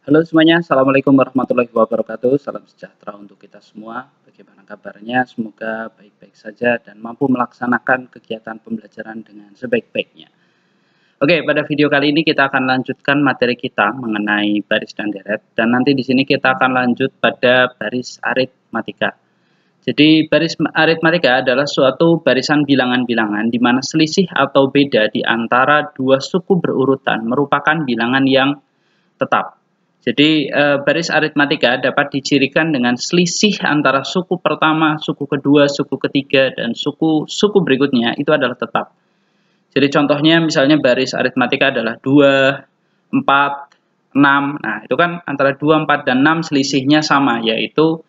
Halo semuanya, Assalamualaikum warahmatullahi wabarakatuh. Salam sejahtera untuk kita semua. Bagaimana kabarnya? Semoga baik-baik saja dan mampu melaksanakan kegiatan pembelajaran dengan sebaik-baiknya. Oke, pada video kali ini kita akan lanjutkan materi kita mengenai baris dan deret. Dan nanti di sini kita akan lanjut pada baris aritmatika. Jadi baris aritmatika adalah suatu barisan bilangan-bilangan di mana selisih atau beda di antara dua suku berurutan merupakan bilangan yang tetap. Jadi baris aritmatika dapat dicirikan dengan selisih antara suku pertama, suku kedua, suku ketiga, dan suku berikutnya itu adalah tetap. Jadi contohnya misalnya baris aritmatika adalah 2, 4, 6. Nah, itu kan antara 2, 4, dan 6 selisihnya sama, yaitu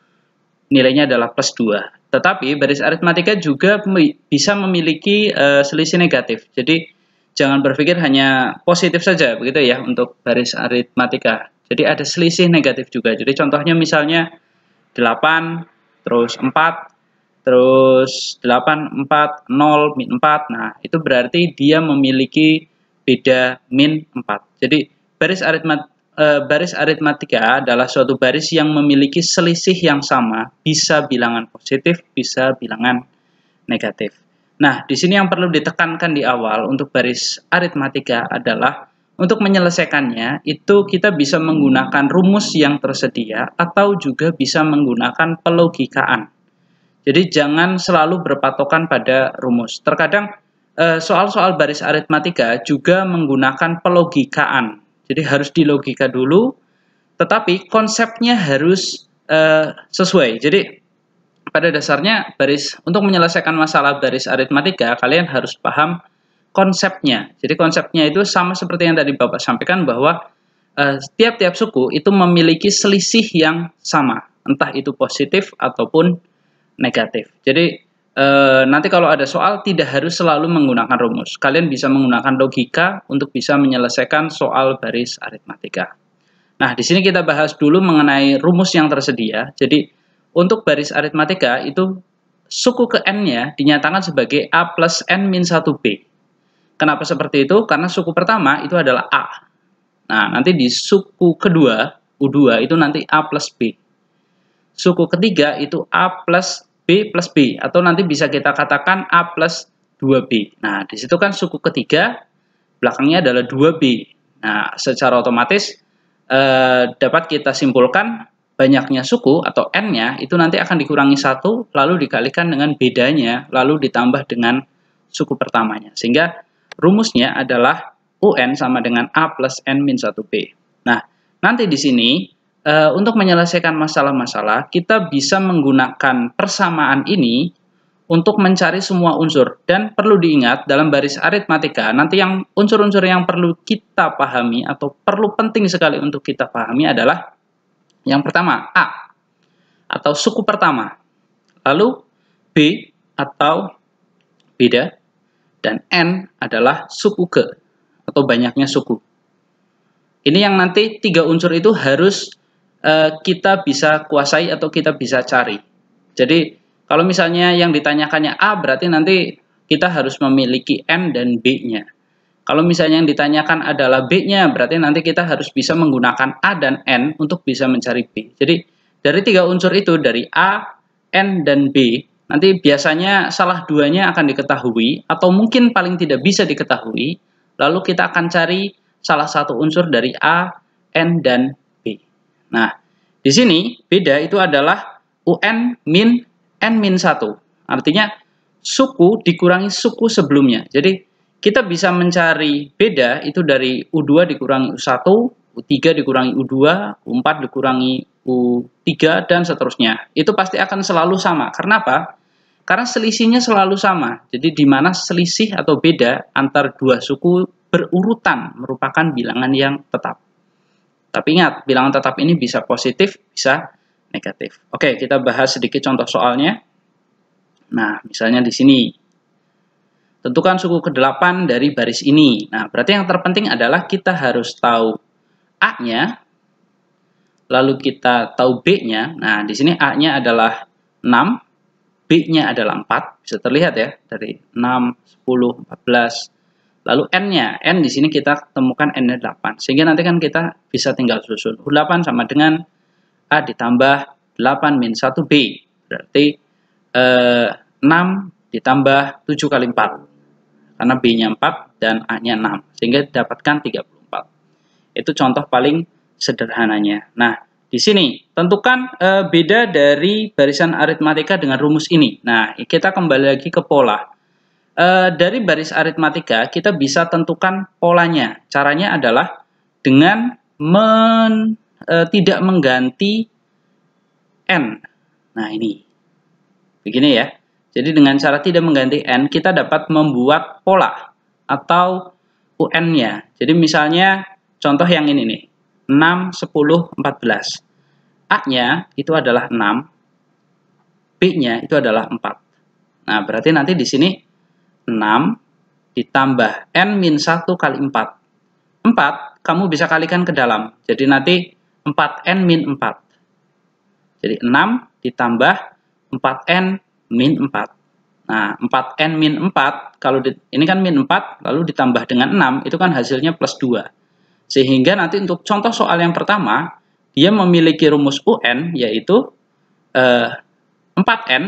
nilainya adalah plus 2. Tetapi baris aritmatika juga bisa memiliki selisih negatif. Jadi jangan berpikir hanya positif saja begitu ya untuk baris aritmatika. Jadi ada selisih negatif juga. Jadi contohnya misalnya 8, terus 4, terus 8, 4, 0, min 4. Nah, itu berarti dia memiliki beda min 4. Jadi baris aritmatika adalah suatu baris yang memiliki selisih yang sama, bisa bilangan positif, bisa bilangan negatif. Nah, di sini yang perlu ditekankan di awal untuk baris aritmatika adalah untuk menyelesaikannya itu kita bisa menggunakan rumus yang tersedia atau juga bisa menggunakan pelogikaan. Jadi jangan selalu berpatokan pada rumus. Terkadang soal-soal baris aritmatika juga menggunakan pelogikaan. Jadi harus dilogika dulu, tetapi konsepnya harus sesuai. Jadi pada dasarnya untuk menyelesaikan masalah baris aritmatika kalian harus paham konsepnya. Jadi konsepnya itu sama seperti yang tadi Bapak sampaikan bahwa tiap-tiap suku itu memiliki selisih yang sama, entah itu positif ataupun negatif. Jadi nanti kalau ada soal tidak harus selalu menggunakan rumus. Kalian bisa menggunakan logika untuk bisa menyelesaikan soal baris aritmatika. Nah, di sini kita bahas dulu mengenai rumus yang tersedia. Jadi untuk baris aritmatika itu suku ke n-nya dinyatakan sebagai A plus n min 1B. Kenapa seperti itu? Karena suku pertama itu adalah A. Nah, nanti di suku kedua, U2, itu nanti A plus B. Suku ketiga itu A plus B, atau nanti bisa kita katakan A plus 2B. Nah, di situ kan suku ketiga, belakangnya adalah 2B. Nah, secara otomatis dapat kita simpulkan banyaknya suku atau n-nya itu nanti akan dikurangi 1, lalu dikalikan dengan bedanya, lalu ditambah dengan suku pertamanya. Sehingga rumusnya adalah UN sama dengan A plus N min 1B. Nah, nanti di sini untuk menyelesaikan masalah-masalah, kita bisa menggunakan persamaan ini untuk mencari semua unsur. Dan perlu diingat, dalam baris aritmatika, nanti yang unsur-unsur yang perlu kita pahami atau perlu penting sekali untuk kita pahami adalah yang pertama, A, atau suku pertama. Lalu B, atau beda. Dan N adalah suku ke, atau banyaknya suku. Ini yang nanti 3 unsur itu harus kita bisa kuasai atau kita bisa cari. Jadi kalau misalnya yang ditanyakannya A, berarti nanti kita harus memiliki N dan B-nya. Kalau misalnya yang ditanyakan adalah B-nya, berarti nanti kita harus bisa menggunakan A dan N untuk bisa mencari B. Jadi dari 3 unsur itu, dari A, N, dan B, nanti biasanya salah duanya akan diketahui, atau mungkin paling tidak bisa diketahui, lalu kita akan cari salah satu unsur dari A, N, dan B. Nah, di sini beda itu adalah UN min N min 1. Artinya suku dikurangi suku sebelumnya. Jadi kita bisa mencari beda itu dari U2 dikurangi U1, U3 dikurangi U2, U4 dikurangi U3, dan seterusnya. Itu pasti akan selalu sama. Karena apa? Karena selisihnya selalu sama. Jadi di mana selisih atau beda antar dua suku berurutan merupakan bilangan yang tetap. Tapi ingat, bilangan tetap ini bisa positif, bisa negatif. Oke, kita bahas sedikit contoh soalnya. Nah, misalnya di sini. Tentukan suku ke-8 dari baris ini. Nah, berarti yang terpenting adalah kita harus tahu A-nya, lalu kita tahu B-nya. Nah, di sini A-nya adalah 6, B-nya adalah 4. Bisa terlihat ya, dari 6, 10, 14, Lalu n-nya, n di sini kita temukan n-nya 8. Sehingga nanti kan kita bisa tinggal susun. U8 sama dengan A ditambah 8 min 1B. Berarti 6 ditambah 7 kali 4. Karena B-nya 4 dan A-nya 6. Sehingga didapatkan 34. Itu contoh paling sederhananya. Nah, di sini tentukan beda dari barisan aritmatika dengan rumus ini. Nah, kita kembali lagi ke pola. Dari baris aritmatika kita bisa tentukan polanya. Caranya adalah dengan tidak mengganti n. Nah, ini begini ya. Jadi dengan cara tidak mengganti n, kita dapat membuat pola atau UN-nya. Jadi misalnya contoh yang ini nih, 6, 10, 14. A-nya itu adalah 6, B-nya itu adalah 4. Nah, berarti nanti di sini 6 ditambah n-1 kali 4. 4 kamu bisa kalikan ke dalam. Jadi nanti 4n-4. Jadi 6 ditambah 4n-4. Nah, 4n-4, kalau ini kan min 4, lalu ditambah dengan 6, itu kan hasilnya plus 2. Sehingga nanti untuk contoh soal yang pertama, dia memiliki rumus UN, yaitu 4n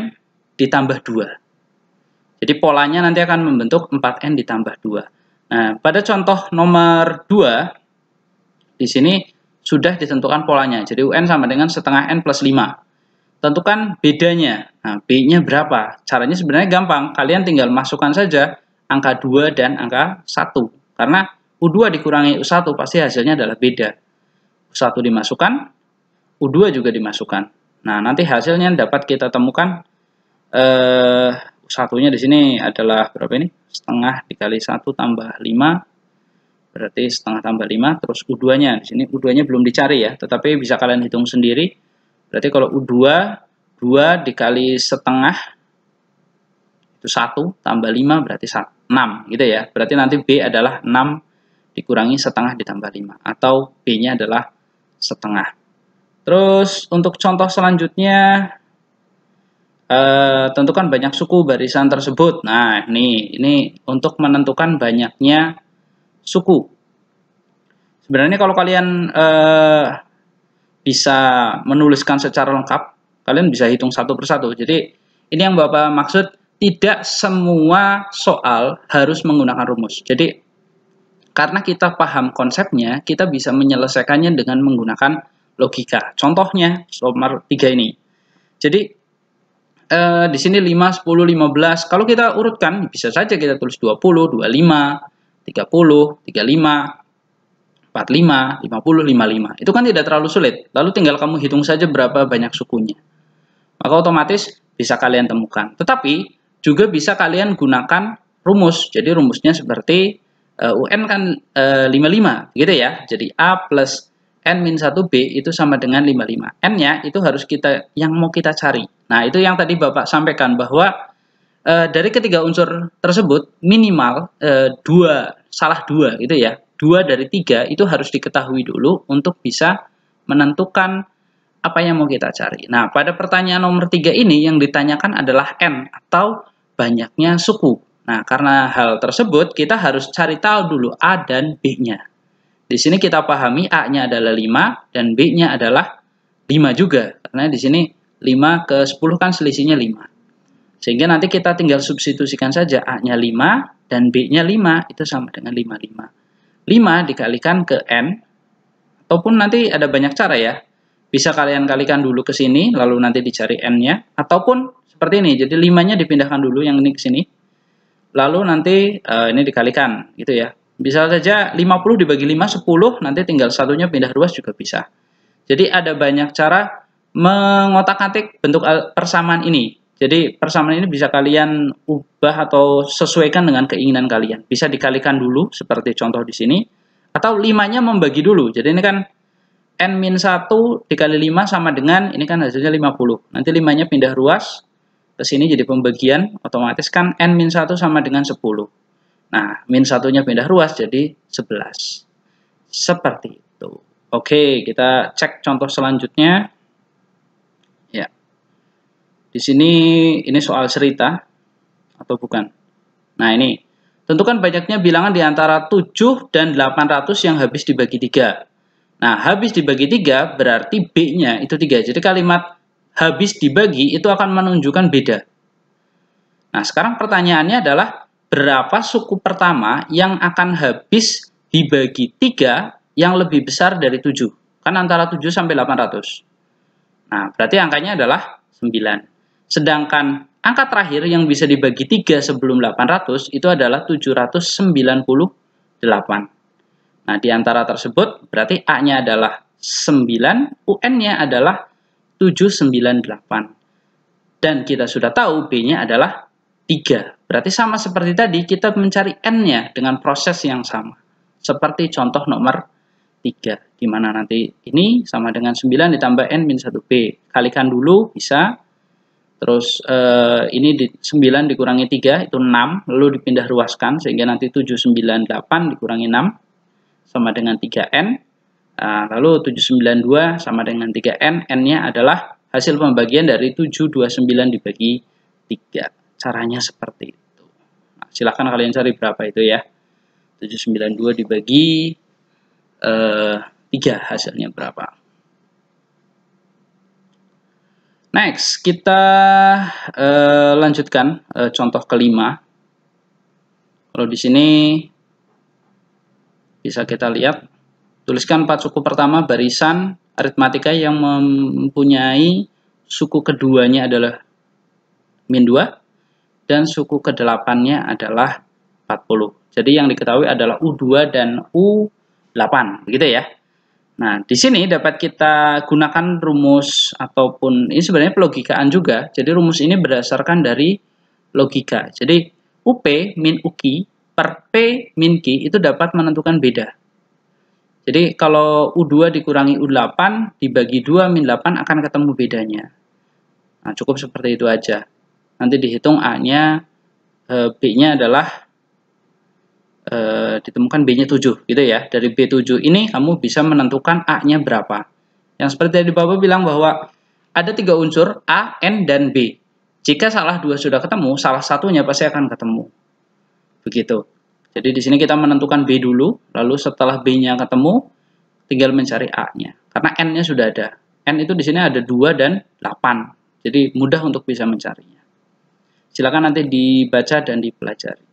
ditambah 2. Jadi polanya nanti akan membentuk 4n ditambah 2. Nah, pada contoh nomor 2, di sini sudah ditentukan polanya. Jadi UN sama dengan setengah n plus 5. Tentukan bedanya. Nah, B-nya berapa? Caranya sebenarnya gampang. Kalian tinggal masukkan saja angka 2 dan angka 1. Karena U2 dikurangi U1 pasti hasilnya adalah beda. U1 dimasukkan, U2 juga dimasukkan. Nah, nanti hasilnya dapat kita temukan U1-nya di sini adalah berapa ini? Setengah dikali 1 tambah 5. Berarti setengah tambah 5. Terus U2-nya. Di sini U2-nya belum dicari ya. Tetapi bisa kalian hitung sendiri. Berarti kalau U2, 2 dikali setengah, itu 1, tambah 5 berarti 6, gitu ya. Berarti nanti B adalah 6 dikurangi setengah ditambah 5. Atau B-nya adalah setengah. Terus untuk contoh selanjutnya, tentukan banyak suku barisan tersebut. Nah, ini untuk menentukan banyaknya suku. Sebenarnya kalau kalian bisa menuliskan secara lengkap, kalian bisa hitung satu persatu. Jadi ini yang Bapak maksud, tidak semua soal harus menggunakan rumus. Jadi karena kita paham konsepnya, kita bisa menyelesaikannya dengan menggunakan logika. Contohnya nomor 3 ini. Jadi di sini 5, 10, 15. Kalau kita urutkan, bisa saja kita tulis 20, 25, 30, 35. 45, 50, 55. Itu kan tidak terlalu sulit. Lalu tinggal kamu hitung saja berapa banyak sukunya. Maka otomatis bisa kalian temukan. Tetapi juga bisa kalian gunakan rumus. Jadi rumusnya seperti UN kan 55, gitu ya. Jadi A plus N-1B itu sama dengan 55. N-nya itu harus yang mau kita cari. Nah, itu yang tadi Bapak sampaikan bahwa dari ketiga unsur tersebut minimal salah dua gitu ya. 2 dari 3 itu harus diketahui dulu untuk bisa menentukan apa yang mau kita cari. Nah, pada pertanyaan nomor 3 ini yang ditanyakan adalah N atau banyaknya suku. Nah, karena hal tersebut kita harus cari tahu dulu A dan B-nya. Di sini kita pahami A-nya adalah 5 dan B-nya adalah 5 juga. Karena di sini 5 ke 10 kan selisihnya 5. Sehingga nanti kita tinggal substitusikan saja A-nya 5 dan B-nya 5 itu sama dengan 55. 5 dikalikan ke N, ataupun nanti ada banyak cara ya. Bisa kalian kalikan dulu ke sini, lalu nanti dicari N-nya, ataupun seperti ini, jadi 5-nya dipindahkan dulu yang ini ke sini, lalu nanti ini dikalikan, gitu ya. Bisa saja 50 dibagi 5, 10, nanti tinggal satunya pindah ruas juga bisa. Jadi ada banyak cara mengotak-atik bentuk persamaan ini. Jadi persamaan ini bisa kalian ubah atau sesuaikan dengan keinginan kalian. Bisa dikalikan dulu seperti contoh di sini. Atau 5-nya membagi dulu. Jadi ini kan N-1 dikali 5 sama dengan, ini kan hasilnya 50. Nanti 5-nya pindah ruas ke sini jadi pembagian. Otomatis kan N-1 sama dengan 10. Nah, min 1-nya pindah ruas jadi 11. Seperti itu. Oke, kita cek contoh selanjutnya. Ya. Di sini soal cerita atau bukan? Nah, ini tentukan banyaknya bilangan di antara 7 dan 800 yang habis dibagi 3. Nah, habis dibagi 3 berarti B-nya itu 3. Jadi kalimat habis dibagi itu akan menunjukkan beda. Nah, sekarang pertanyaannya adalah berapa suku pertama yang akan habis dibagi 3 yang lebih besar dari 7? Kan antara 7 sampai 800. Nah, berarti angkanya adalah 9. Sedangkan angka terakhir yang bisa dibagi 3 sebelum 800 itu adalah 798. Nah, di antara tersebut berarti A-nya adalah 9, UN-nya adalah 798. Dan kita sudah tahu B-nya adalah 3. Berarti sama seperti tadi, kita mencari N-nya dengan proses yang sama. Seperti contoh nomor 3, di mana nanti ini sama dengan 9 ditambah N-1B. Kalikan dulu, bisa. Terus ini 9 dikurangi 3, itu 6. Lalu dipindah ruaskan, sehingga nanti 798 dikurangi 6, sama dengan 3N. Lalu 792 sama dengan 3N. N-nya adalah hasil pembagian dari 729 dibagi 3. Caranya seperti itu. Nah, silahkan kalian cari berapa itu ya. 792 dibagi 3 hasilnya berapa. Next, kita lanjutkan contoh kelima. Kalau di sini bisa kita lihat, tuliskan 4 suku pertama barisan aritmatika yang mempunyai suku keduanya adalah min 2 dan suku ke-8-nya adalah 40. Jadi yang diketahui adalah U2 dan U8, begitu ya. Nah, di sini dapat kita gunakan rumus ataupun ini sebenarnya pelogikaan juga. Jadi rumus ini berdasarkan dari logika. Jadi UP min UQ per P min Q itu dapat menentukan beda. Jadi kalau U2 dikurangi U8 dibagi 2 min 8 akan ketemu bedanya. Nah, cukup seperti itu aja. Nanti dihitung A-nya, B-nya adalah ditemukan B-nya 7 gitu ya. Dari B7 ini kamu bisa menentukan A-nya berapa. Yang seperti tadi Bapak bilang bahwa ada 3 unsur A, N, dan B. Jika salah 2 sudah ketemu, salah satunya pasti akan ketemu. Begitu. Jadi di sini kita menentukan B dulu, lalu setelah B-nya ketemu, tinggal mencari A-nya. Karena N-nya sudah ada. N itu di sini ada 2 dan 8. Jadi mudah untuk bisa mencarinya. Silakan nanti dibaca dan dipelajari.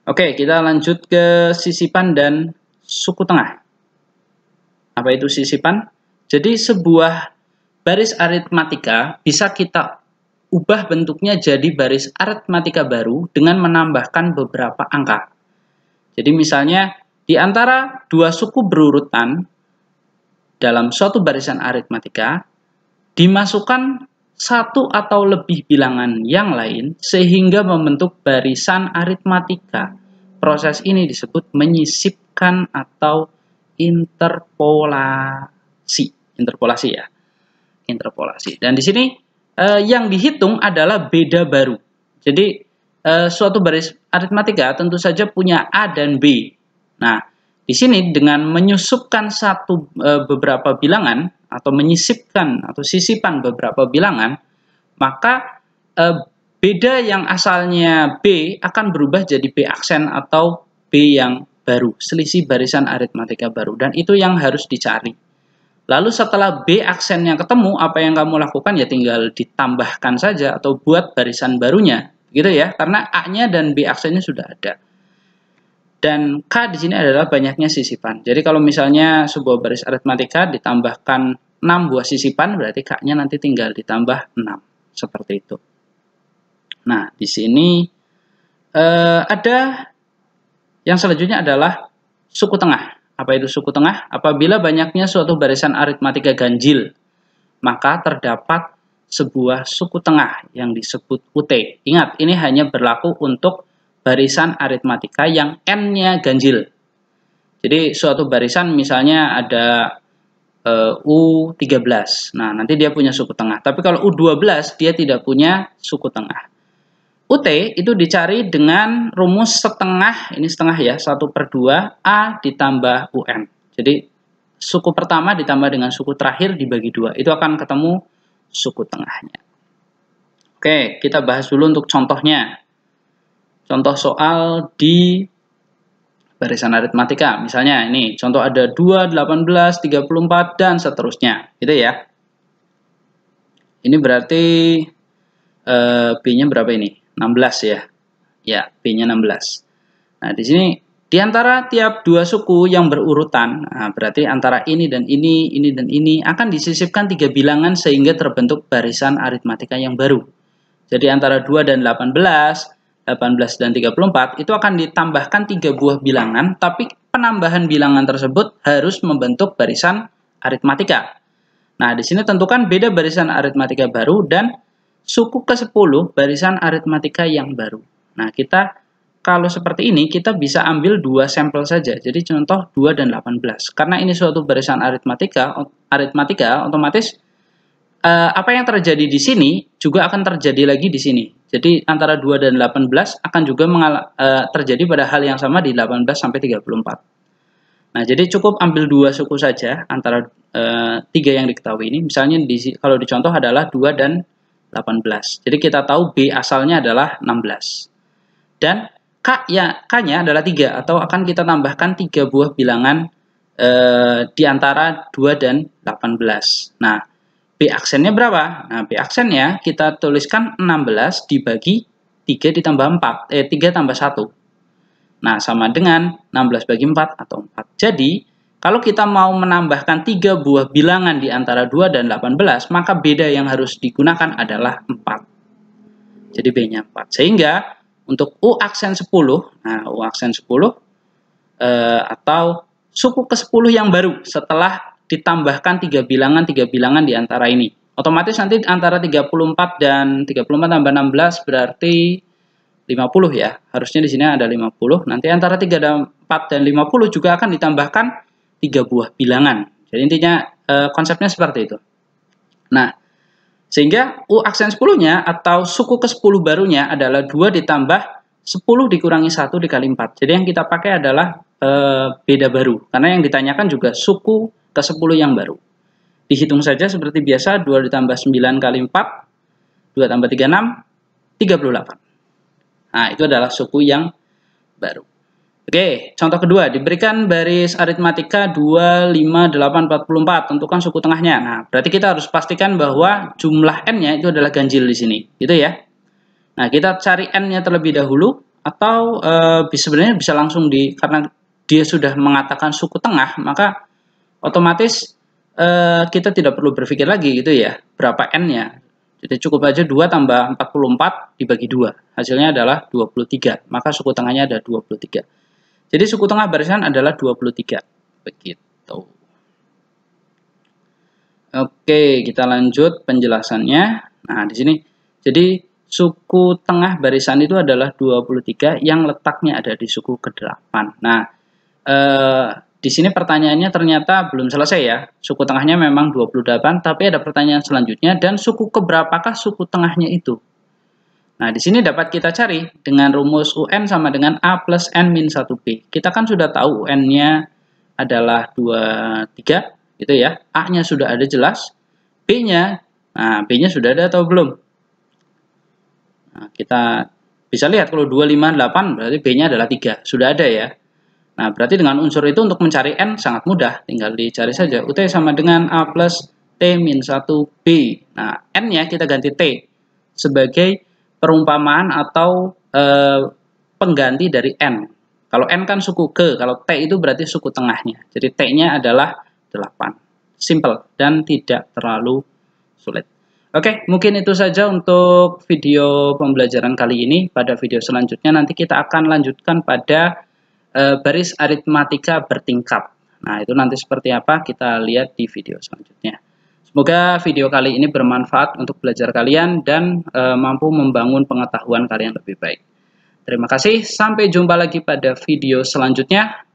Oke, kita lanjut ke sisipan dan suku tengah. Apa itu sisipan? Jadi sebuah baris aritmatika bisa kita ubah bentuknya jadi baris aritmatika baru dengan menambahkan beberapa angka. Jadi misalnya di antara 2 suku berurutan dalam suatu barisan aritmatika dimasukkan 1 atau lebih bilangan yang lain sehingga membentuk barisan aritmatika. Proses ini disebut menyisipkan atau interpolasi. Interpolasi ya. Interpolasi. Dan di sini yang dihitung adalah beda baru. Jadi suatu baris aritmatika tentu saja punya A dan B. Nah, di sini dengan menyusupkan beberapa bilangan atau menyisipkan atau sisipan beberapa bilangan, maka beda yang asalnya B akan berubah jadi B aksen atau B yang baru, selisih barisan aritmatika baru, dan itu yang harus dicari. Lalu setelah B aksennya ketemu, apa yang kamu lakukan ya tinggal ditambahkan saja atau buat barisan barunya, gitu ya, karena A-nya dan B aksennya sudah ada. Dan K di sini adalah banyaknya sisipan. Jadi kalau misalnya sebuah baris aritmatika ditambahkan 6 buah sisipan, berarti K-nya nanti tinggal ditambah 6. Seperti itu. Nah, di sini ada yang selanjutnya adalah suku tengah. Apa itu suku tengah? Apabila banyaknya suatu barisan aritmatika ganjil, maka terdapat sebuah suku tengah yang disebut UT. Ingat, ini hanya berlaku untuk barisan aritmatika yang N-nya ganjil. Jadi suatu barisan misalnya ada U13. Nah, nanti dia punya suku tengah. Tapi kalau U12 dia tidak punya suku tengah. UT itu dicari dengan rumus setengah, ini setengah ya, 1/2 A ditambah UN. Jadi suku pertama ditambah dengan suku terakhir dibagi 2. Itu akan ketemu suku tengahnya. Oke, kita bahas dulu untuk contohnya. contoh soal di barisan aritmatika. Misalnya ini contoh ada 2, 18, 34 dan seterusnya, gitu ya. Ini berarti B-nya berapa ini? 16 ya. Ya, B-nya 16. Nah, di sini di antara tiap dua suku yang berurutan, nah, berarti antara ini dan ini dan ini akan disisipkan 3 bilangan sehingga terbentuk barisan aritmatika yang baru. Jadi antara 2 dan 18, 18 dan 34 itu akan ditambahkan 3 buah bilangan, tapi penambahan bilangan tersebut harus membentuk barisan aritmatika. Nah, di sini tentukan beda barisan aritmatika baru dan suku ke-10 barisan aritmatika yang baru. Nah, kita kalau seperti ini kita bisa ambil 2 sampel saja. Jadi contoh 2 dan 18. Karena ini suatu barisan aritmatika otomatis apa yang terjadi di sini juga akan terjadi lagi di sini. Jadi antara 2 dan 18 akan juga terjadi pada hal yang sama di 18 sampai 34. Nah, jadi cukup ambil 2 suku saja antara 3 yang diketahui ini. Misalnya kalau dicontoh adalah 2 dan 18. Jadi kita tahu B asalnya adalah 16. Dan K-nya adalah 3 atau akan kita tambahkan 3 buah bilangan di antara 2 dan 18. Nah, B aksennya berapa? Nah, B aksennya kita tuliskan 16 dibagi 3 ditambah 4. 3 tambah 1. Nah, sama dengan 16 bagi 4 atau 4. Jadi, kalau kita mau menambahkan 3 buah bilangan di antara 2 dan 18, maka beda yang harus digunakan adalah 4. Jadi B-nya 4. Sehingga untuk U aksen 10, nah U aksen 10 atau suku ke-10 yang baru setelah ditambahkan 3 bilangan di antara ini. Otomatis nanti antara 34 dan 34 tambah 16 berarti 50 ya. Harusnya di sini ada 50. Nanti antara 34 dan 50 juga akan ditambahkan 3 buah bilangan. Jadi intinya konsepnya seperti itu. Nah, sehingga U aksen 10-nya atau suku ke-10 barunya adalah 2 ditambah 10 dikurangi 1 dikali 4. Jadi yang kita pakai adalah beda baru. Karena yang ditanyakan juga suku ke-10 yang baru. Dihitung saja seperti biasa, 2 ditambah 9 kali 4, 2 tambah 3, 6, 38. Nah, itu adalah suku yang baru. Oke, contoh kedua, diberikan baris aritmatika 2, 5, 8, 44. Tentukan suku tengahnya. Nah, berarti kita harus pastikan bahwa jumlah n-nya itu adalah ganjil di sini. Gitu ya. Nah, kita cari n-nya terlebih dahulu. Atau sebenarnya bisa langsung karena dia sudah mengatakan suku tengah, maka otomatis kita tidak perlu berpikir lagi gitu ya. Berapa n-nya. Jadi cukup aja 2 tambah 44 dibagi 2. Hasilnya adalah 23. Maka suku tengahnya ada 23. Jadi suku tengah barisan adalah 23. Begitu. Oke, kita lanjut penjelasannya. Nah, di sini. Jadi suku tengah barisan itu adalah 23 yang letaknya ada di suku ke-8. Nah, di sini pertanyaannya ternyata belum selesai ya. Suku tengahnya memang 28, tapi ada pertanyaan selanjutnya, dan suku keberapakah suku tengahnya itu? Nah, di sini dapat kita cari dengan rumus UN sama dengan A plus N min 1B. Kita kan sudah tahu UN-nya adalah 23, gitu ya. A-nya sudah ada jelas. B-nya, nah B-nya sudah ada atau belum? Nah, kita bisa lihat kalau 258 berarti B-nya adalah 3. Sudah ada ya. Nah, berarti dengan unsur itu untuk mencari N sangat mudah. Tinggal dicari saja. UT sama dengan A plus T min 1B. Nah, N-nya kita ganti T sebagai perumpamaan atau pengganti dari N. Kalau N kan suku ke, kalau T itu berarti suku tengahnya. Jadi T-nya adalah 8. Simple dan tidak terlalu sulit. Oke, mungkin itu saja untuk video pembelajaran kali ini. Pada video selanjutnya nanti kita akan lanjutkan pada baris aritmatika bertingkat. Nah, itu nanti seperti apa kita lihat di video selanjutnya. Semoga video kali ini bermanfaat untuk belajar kalian dan mampu membangun pengetahuan kalian lebih baik. Terima kasih, sampai jumpa lagi pada video selanjutnya.